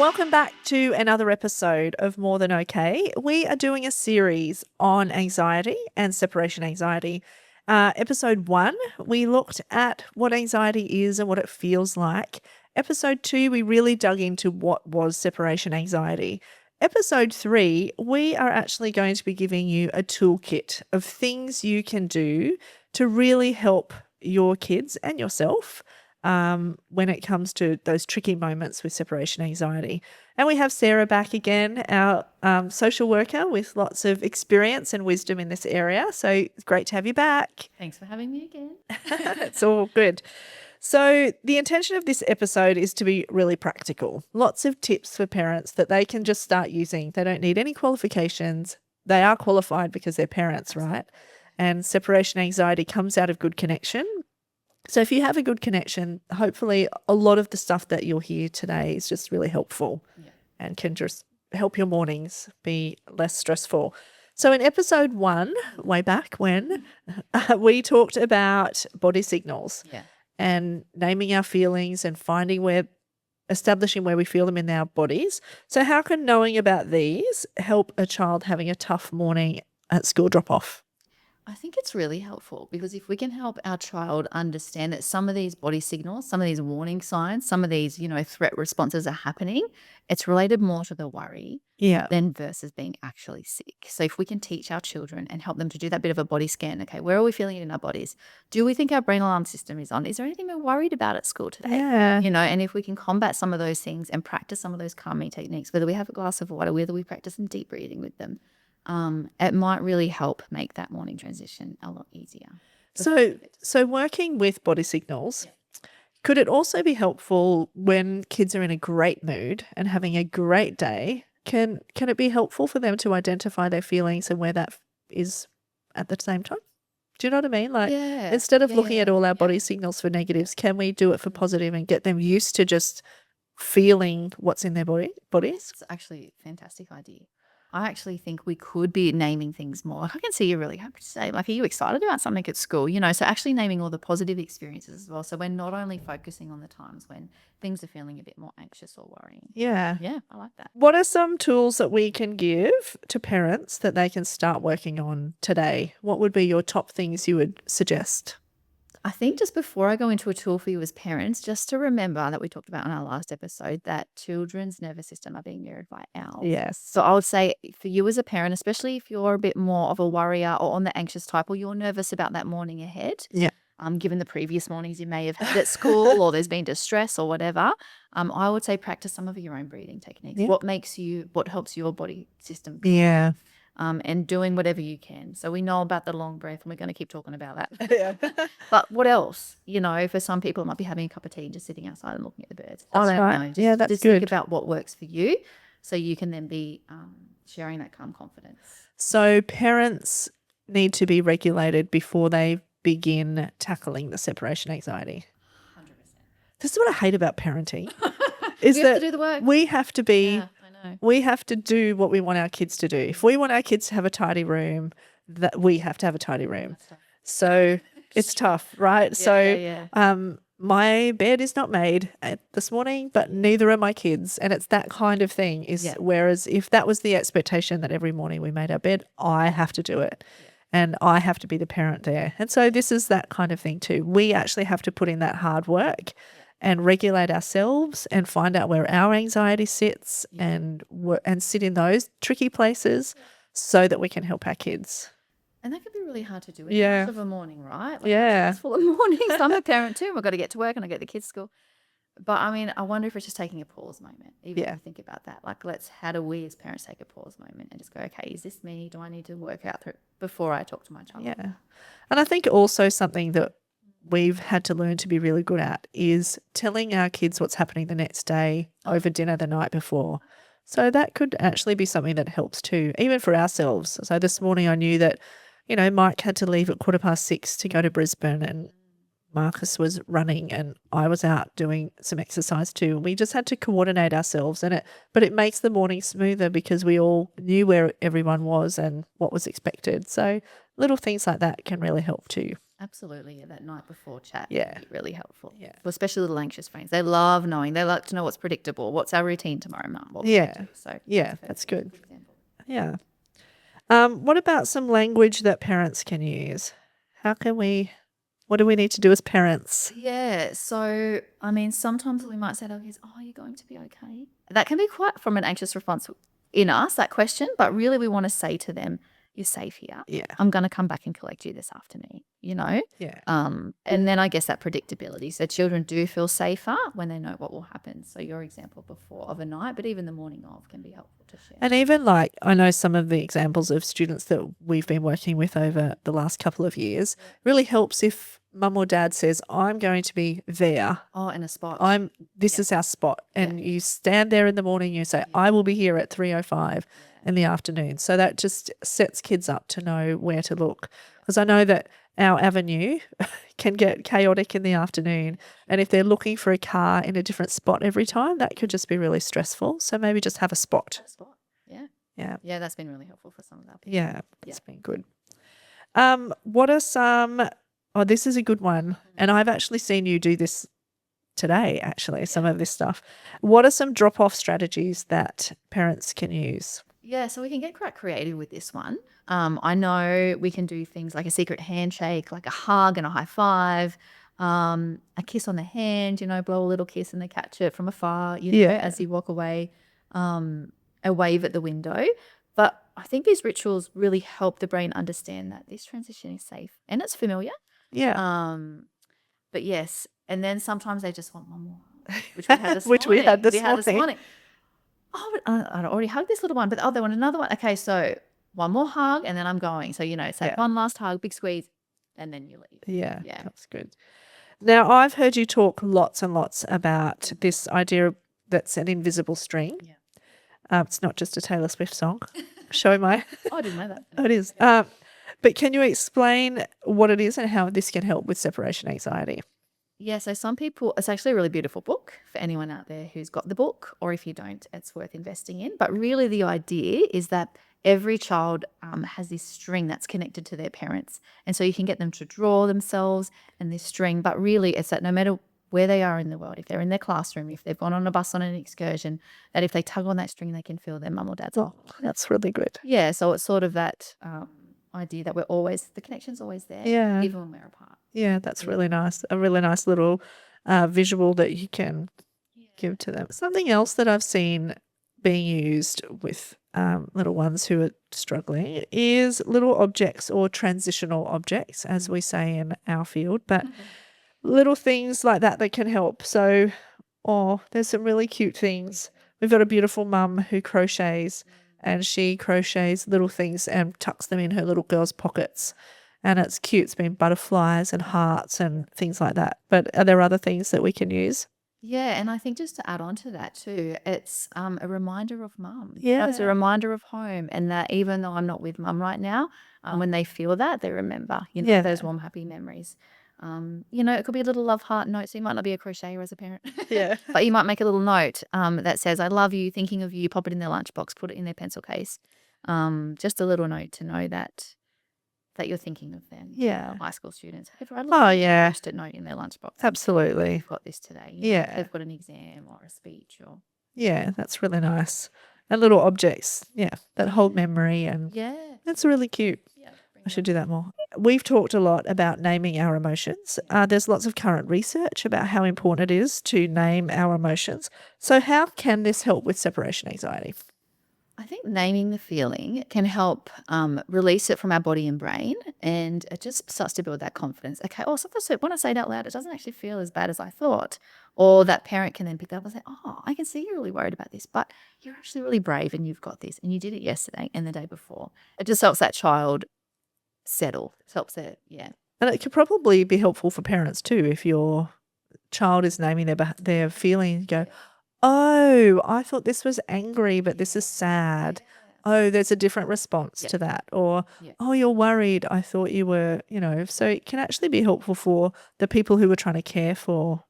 Welcome back to another episode of More Than Okay. We are doing a series on anxiety and separation anxiety. Episode 1, we looked at what anxiety is and what it feels like. Episode 2, we really dug into what was separation anxiety. Episode 3, we are actually going to be giving you a toolkit of things you can do to really help your kids and yourself when it comes to those tricky moments with separation anxiety. And we have Sarah back again, our social worker with lots of experience and wisdom in this area. So it's great to have you back. Thanks for having me again. It's all good. So the intention of this episode is to be really practical. Lots of tips for parents that they can just start using. They don't need any qualifications. They are qualified because they're parents, right? And separation anxiety comes out of good connection. So if you have a good connection, hopefully a lot of the stuff that you'll hear today is just really helpful and can just help your mornings be less stressful. So in episode 1, way back when, we talked about body signals and naming our feelings and establishing where we feel them in our bodies. So how can knowing about these help a child having a tough morning at school drop-off? I think it's really helpful because if we can help our child understand that some of these body signals, some of these warning signs, some of these, threat responses are happening, it's related more to the worry than versus being actually sick. So if we can teach our children and help them to do that bit of a body scan, okay, where are we feeling it in our bodies? Do we think our brain alarm system is on? Is there anything we're worried about at school today? Yeah. And if we can combat some of those things and practice some of those calming techniques, whether we have a glass of water, whether we practice some deep breathing with them, it might really help make that morning transition a lot easier. So working with body signals, could it also be helpful when kids are in a great mood and having a great day? Can it be helpful for them to identify their feelings and where that is at the same time? Do you know what I mean? Like instead of looking at all our body signals for negatives, can we do it for positive and get them used to just feeling what's in their bodies? It's actually a fantastic idea. I actually think we could be naming things more. I can see you're really happy to say, like, are you excited about something at school? So actually naming all the positive experiences as well. So we're not only focusing on the times when things are feeling a bit more anxious or worrying. Yeah. Yeah, I like that. What are some tools that we can give to parents that they can start working on today? What would be your top things you would suggest? I think just before I go into a tool for you as parents, just to remember that we talked about in our last episode that children's nervous system are being mirrored by ours. Yes. So I would say for you as a parent, especially if you're a bit more of a worrier or on the anxious type or you're nervous about that morning ahead, given the previous mornings you may have had at school or there's been distress or whatever, I would say practice some of your own breathing techniques. Yeah. What helps your body system? Yeah. And doing whatever you can. So we know about the long breath and we're going to keep talking about that. Yeah. But what else? For some people it might be having a cup of tea and just sitting outside and looking at the birds. That's right. That's just good. Think about what works for you so you can then be sharing that calm confidence. So parents need to be regulated before they begin tackling the separation anxiety. 100%. This is what I hate about parenting. We have to do the work. We have to be Yeah, I know. We have to do what we want our kids to do. If we want our kids to have a tidy room, that we have to have a tidy room. So it's tough, right? My bed is not made this morning, but neither are my kids. And it's that kind of thing. Whereas if that was the expectation that every morning we made our bed, I have to do it. And I have to be the parent there. And so this is that kind of thing too. We actually have to put in that hard work and regulate ourselves and find out where our anxiety sits and sit in those tricky places so that we can help our kids. And that can be really hard to do in most of a morning, right? Yeah. It's full of mornings. I'm a parent too. I've got to get to work and I get the kids to school. But I wonder if it's just taking a pause moment. Even if you think about that. Like how do we as parents take a pause moment and just go, okay, is this me? Do I need to work out through before I talk to my child? Yeah. And I think also something that we've had to learn to be really good at is telling our kids what's happening the next day over dinner the night before. So that could actually be something that helps too, even for ourselves. So this morning I knew that, Mike had to leave at 6:15 to go to Brisbane and Marcus was running and I was out doing some exercise too. We just had to coordinate ourselves but it makes the morning smoother because we all knew where everyone was and what was expected. So little things like that can really help too. Absolutely. Yeah, that night before chat Yeah. can be really helpful. Yeah. For especially little anxious brains. They love knowing. They like to know what's predictable. What's our routine tomorrow, Mum? What will we Yeah. do? So Yeah, that's good. example. Yeah. What about some language that parents can use? What do we need to do as parents? Yeah. So, I mean, sometimes we might say to our kids, "Oh, are you going to be okay?" That can be quite from an anxious response in us, that question. But really, we want to say to them, "You're safe here. Yeah. I'm going to come back and collect you this afternoon." Yeah. And then I guess that predictability. So children do feel safer when they know what will happen. So your example before of a night, but even the morning of can be helpful to share. And even like I know some of the examples of students that we've been working with over the last couple of years really helps if mum or dad says, I'm going to be there. Oh, in a spot. This is our spot. And you stand there in the morning, you say, I will be here at 3:05 in the afternoon. So that just sets kids up to know where to look. Because I know that our avenue can get chaotic in the afternoon. And if they're looking for a car in a different spot every time, that could just be really stressful. So maybe just have a spot. Yeah. Yeah. Yeah, that's been really helpful for some of our people. Yeah, it's been good. What are some oh, this is a good one. And I've actually seen you do this today, actually, some of this stuff. What are some drop-off strategies that parents can use? Yeah, so we can get quite creative with this one. I know we can do things like a secret handshake, like a hug and a high five, a kiss on the hand, blow a little kiss and they catch it from afar, as you walk away, a wave at the window. But I think these rituals really help the brain understand that this transition is safe and it's familiar. Yeah. But yes, and then sometimes they just want one more, which we had this Which we morning. had this morning. Oh, but I already hugged this little one, but they want another one. Okay, so one more hug and then I'm going. So, say one last hug, big squeeze, and then you leave. Yeah, that's good. Now, I've heard you talk lots and lots about this idea that's an invisible string. Yeah. It's not just a Taylor Swift song. Show my. Oh, I didn't know that. Oh, it is. But can you explain what it is and how this can help with separation anxiety? Yeah, so some people, it's actually a really beautiful book for anyone out there who's got the book, or if you don't, it's worth investing in. But really the idea is that every child has this string that's connected to their parents. And so you can get them to draw themselves and this string, but really it's that no matter where they are in the world, if they're in their classroom, if they've gone on a bus on an excursion, that if they tug on that string, they can feel their mum or dad's. Oh, that's really good. Yeah, so it's sort of that idea that the connection's always there, even when we're apart. Yeah, that's really nice. A really nice little visual that you can give to them. Something else that I've seen being used with little ones who are struggling is little objects or transitional objects, as we say in our field, but little things like that can help. So, there's some really cute things. We've got a beautiful mum who crochets and she crochets little things and tucks them in her little girl's pockets. And it's cute. It's been butterflies and hearts and things like that. But are there other things that we can use? Yeah, and I think just to add on to that too, it's a reminder of mum. Yeah. It's a reminder of home, and that even though I'm not with mum right now, when they feel that, they remember, those warm, happy memories. It could be a little love heart note, so you might not be a crocheter as a parent. Yeah. But you might make a little note that says, I love you, thinking of you, pop it in their lunchbox, put it in their pencil case. Just a little note to know that you're thinking of them. Yeah. High school students. Post-it note in their lunchbox. Absolutely. We've got this today. Yeah. They've got an exam or a speech or. Yeah, that's really nice. And little objects, that hold memory, and that's really cute. Yeah. I should do that more. We've talked a lot about naming our emotions. There's lots of current research about how important it is to name our emotions. So how can this help with separation anxiety? I think naming the feeling can help release it from our body and brain, and it just starts to build that confidence. Okay, sometimes when I say it out loud, it doesn't actually feel as bad as I thought. Or that parent can then pick up and say, I can see you're really worried about this, but you're actually really brave and you've got this, and you did it yesterday and the day before. It just helps that child settle. It helps it, And it could probably be helpful for parents too if your child is naming their feeling. Go, oh, I thought this was angry, but this is sad. Oh, there's a different response to that. Or, oh, you're worried. I thought you were, So it can actually be helpful for the people who are trying to care for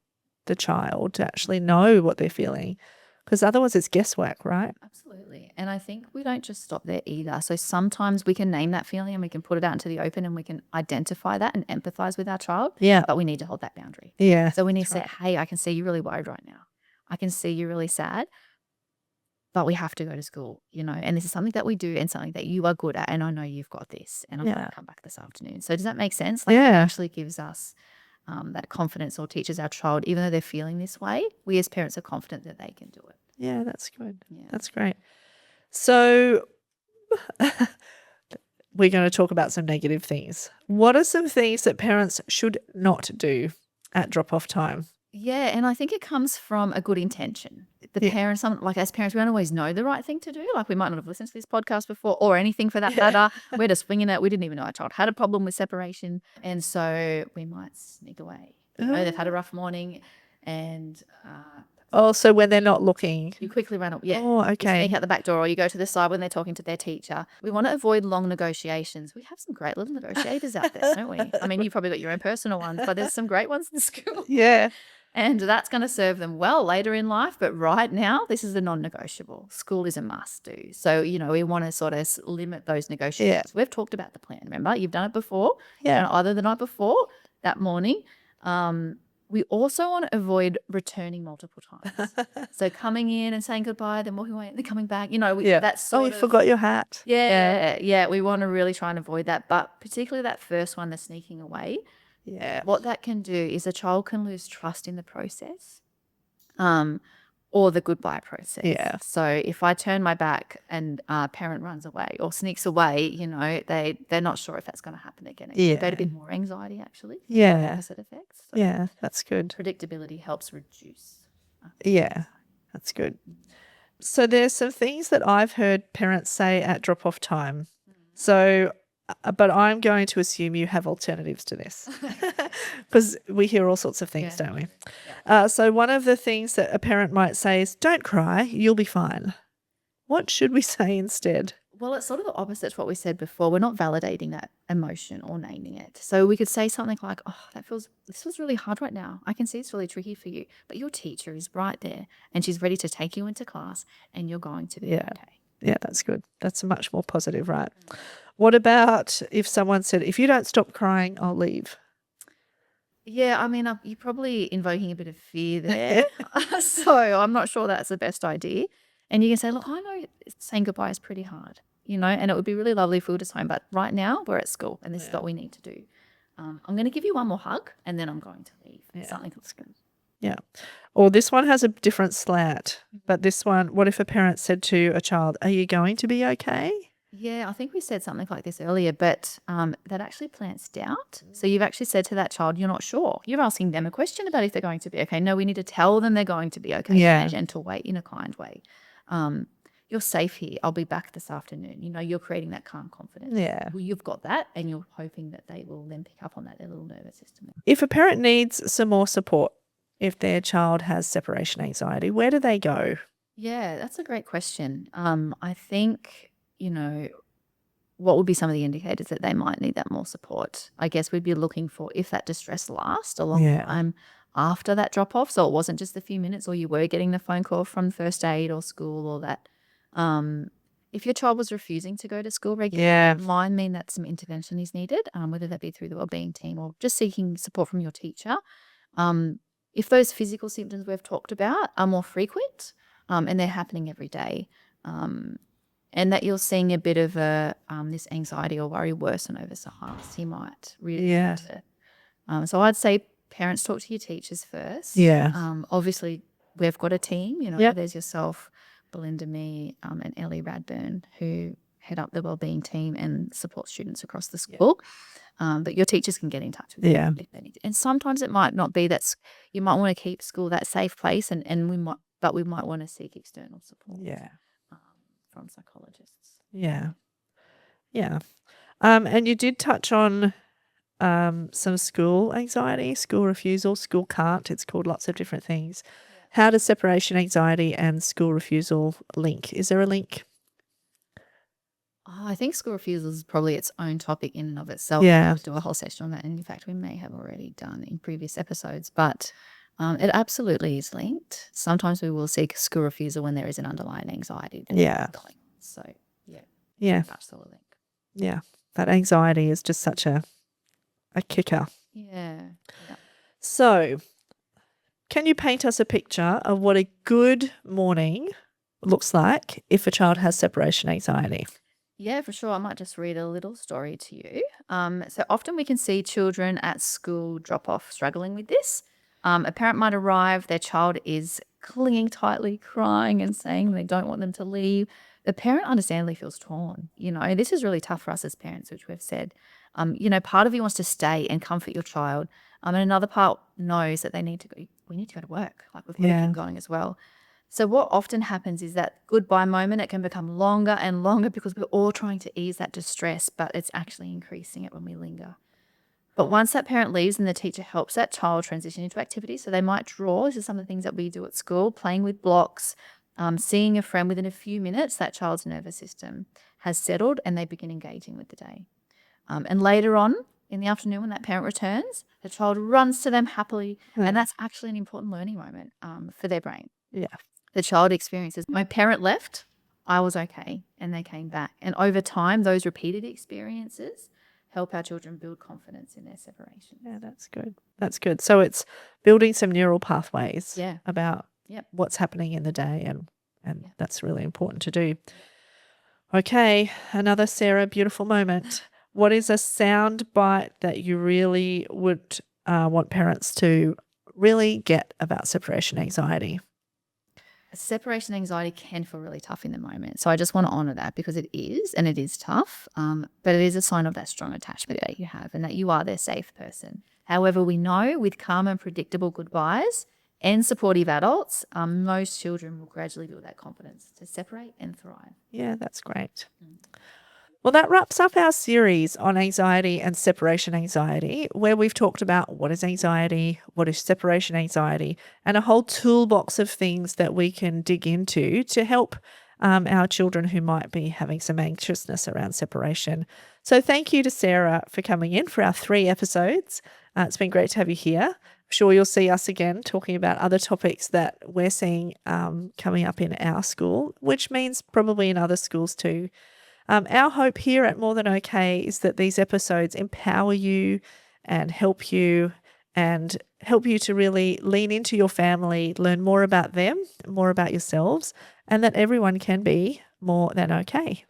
the child to actually know what they're feeling. Because otherwise it's guesswork, right? Absolutely. And I think we don't just stop there either. So sometimes we can name that feeling and we can put it out into the open and we can identify that and empathize with our child. Yeah. But we need to hold that boundary. Yeah. So we need to that's say, right. hey, I can see you're really worried right now. I can see you're really sad, but we have to go to school, and this is something that we do and something that you are good at. And I know you've got this and I'm going Yeah. to come back this afternoon. So does that make sense? Like, it Yeah. actually gives us that confidence, or teaches our child, even though they're feeling this way, we as parents are confident that they can do it. Yeah, that's good. Yeah. That's great. So we're going to talk about some negative things. What are some things that parents should not do at drop-off time? Yeah, and I think it comes from a good intention. The Yeah. parents, as parents, we don't always know the right thing to do. Like, we might not have listened to this podcast before or anything for that Yeah. matter. We're just winging it. We didn't even know our child had a problem with separation. And so we might sneak away. They've had a rough morning and Oh, so when they're not looking. you quickly run up. Yeah. Oh, You okay. sneak out the back door, or you go to the side when they're talking to their teacher. We want to avoid long negotiations. We have some great little negotiators out there, don't we? I mean, you've probably got your own personal ones, but there's some great ones in school. Yeah. And that's going to serve them well later in life. But right now, this is a non-negotiable. School is a must do. So, we want to sort of limit those negotiations. We've talked about the plan. Remember, you've done it before. Yeah. Either the night before, that morning. We also want to avoid returning multiple times. So coming in and saying goodbye, then walking away, and then coming back. That's Oh, sort you of, forgot your hat. Yeah. We want to really try and avoid that. But particularly that first one, the sneaking away. Yeah. What that can do is a child can lose trust in the process, or the goodbye process. Yeah. So if I turn my back and a parent runs away or sneaks away, they're not sure if that's going to happen again. Yeah. They'd a bit more anxiety, actually. Yeah. Opposite effects. So Yeah, that's good. predictability helps reduce. Yeah, that's good. So there's some things that I've heard parents say at drop-off time. So, but I'm going to assume you have alternatives to this because we hear all sorts of things, Yeah. don't we? So one of the things that a parent might say is, don't cry, you'll be fine. What should we say instead? Well, it's sort of the opposite to what we said before. We're not validating that emotion or naming it. So we could say something like, oh, this feels really hard right now. I can see it's really tricky for you, but your teacher is right there and she's ready to take you into class and you're going to be okay. Yeah, that's good. That's much more positive, right? What about if someone said, if you don't stop crying, I'll leave? Yeah, I mean, you're probably invoking a bit of fear there. So I'm not sure that's the best idea. And you can say, look, I know saying goodbye is pretty hard, and it would be really lovely if we were just home. But right now we're at school and this is what we need to do. I'm going to give you one more hug and then I'm going to leave. Yeah. Something that's good. Yeah. Or this one has a different slant. But this one, what if a parent said to a child, are you going to be okay? Yeah, I think we said something like this earlier, but that actually plants doubt. So you've actually said to that child, you're not sure. You're asking them a question about if they're going to be okay. No, we need to tell them they're going to be okay. Yeah. And to wait in a kind way. You're safe here. I'll be back this afternoon. You're creating that calm confidence. Yeah. Well, you've got that and you're hoping that they will then pick up on that, their little nervous system. If a parent needs some more support, if their child has separation anxiety, where do they go? Yeah, that's a great question. I think, what would be some of the indicators that they might need that more support? I guess we'd be looking for if that distress lasts a long time after that drop off. So it wasn't just a few minutes, or you were getting the phone call from first aid or school or that. If your child was refusing to go to school regularly, it might mean that some intervention is needed, whether that be through the wellbeing team or just seeking support from your teacher. If those physical symptoms we've talked about are more frequent and they're happening every day, and that you're seeing a bit of this anxiety or worry worsen over SARS, you might really need to. So I'd say parents talk to your teachers first. Obviously, we've got a team. There's yourself, Belinda, me, and Ellie Radburn, who head up the wellbeing team and support students across the school. But your teachers can get in touch with you if they need to. And sometimes it might not be that you might want to keep school that safe place, and we might want to seek external support. From psychologists. Yeah. And you did touch on some school anxiety, school refusal, school can't. It's called lots of different things. How does separation anxiety and school refusal link? Is there a link? I think school refusal is probably its own topic in and of itself. Yeah. We'll do a whole session on that. And in fact, we may have already done in previous episodes. But It absolutely is linked. Sometimes we will see school refusal when there is an underlying anxiety. Yeah. So, yeah, Yeah. absolutely. Yeah. That anxiety is just such a kicker. Yeah. So, can you paint us a picture of what a good morning looks like if a child has separation anxiety? Yeah, for sure. I might just read a little story to you. So often we can see children at school drop off struggling with this. A parent might arrive, their child is clinging tightly, crying and saying they don't want them to leave. The parent understandably feels torn. This is really tough for us as parents, which we've said. Part of you wants to stay and comfort your child. And another part knows that they need to go, we need to go to work. Like we've got to keep going as well. So what often happens is that goodbye moment, it can become longer and longer because we're all trying to ease that distress, but it's actually increasing it when we linger. But once that parent leaves and the teacher helps that child transition into activity, so they might draw, this is some of the things that we do at school, playing with blocks, seeing a friend within a few minutes, that child's nervous system has settled and they begin engaging with the day. And later on in the afternoon when that parent returns, the child runs to them happily, and that's actually an important learning moment for their brain. Yeah. The child experiences, my parent left, I was okay, and they came back. And over time, those repeated experiences help our children build confidence in their separation. Yeah, that's good. That's good. So it's building some neural pathways about what's happening in the day, and that's really important to do. Okay, another Sarah beautiful moment. What is a sound bite that you really would want parents to really get about separation anxiety? Separation anxiety can feel really tough in the moment. So I just want to honor that because it is, and it is tough, but it is a sign of that strong attachment that you have and that you are their safe person. However, we know with calm and predictable goodbyes and supportive adults, most children will gradually build that confidence to separate and thrive. Yeah, that's great. Well, that wraps up our series on anxiety and separation anxiety, where we've talked about what is anxiety, what is separation anxiety, and a whole toolbox of things that we can dig into to help our children who might be having some anxiousness around separation. So thank you to Sarah for coming in for our 3 episodes. It's been great to have you here. I'm sure you'll see us again talking about other topics that we're seeing coming up in our school, which means probably in other schools too. Our hope here at More Than Okay is that these episodes empower you and help you to really lean into your family, learn more about them, more about yourselves, and that everyone can be more than okay.